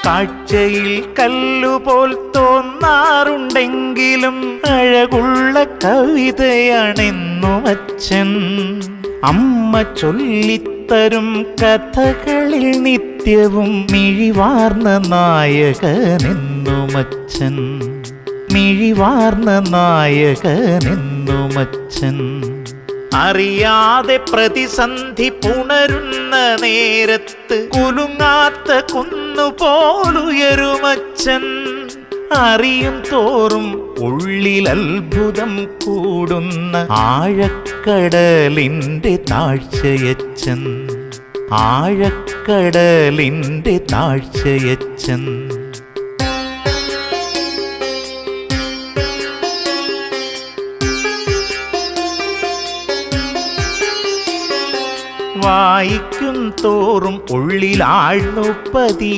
കാഴ്ചയിൽ കല്ലുപോൽ തോന്നാറുണ്ടെങ്കിലും അഴകുള്ള കവിതയാണെന്നും അച്ഛൻ. അമ്മ ചൊല്ലിത്തരും കഥകളിൽ നിത്യവും മിഴിവാർന്ന നായകനെന്നും അച്ഛൻ. മിഴിവാർന്ന നായകനെന്നും അച്ഛൻ. അറിയാതെ പ്രതിസന്ധി പുണരുന്ന നേരത്ത് കുലുങ്ങാത്ത കുന്നുപോലുയരുമച്ഛൻ. അറിയും തോറും ഉള്ളിൽ അത്ഭുതം കൂടുന്ന ആഴക്കടലിൻ്റെ താഴ്ചയച്ഛൻ. ആഴക്കടലിൻ്റെ താഴ്ചയച്ഛൻ. വായിക്കും തോറും ഉള്ളിലാഴ്ന്നു പതി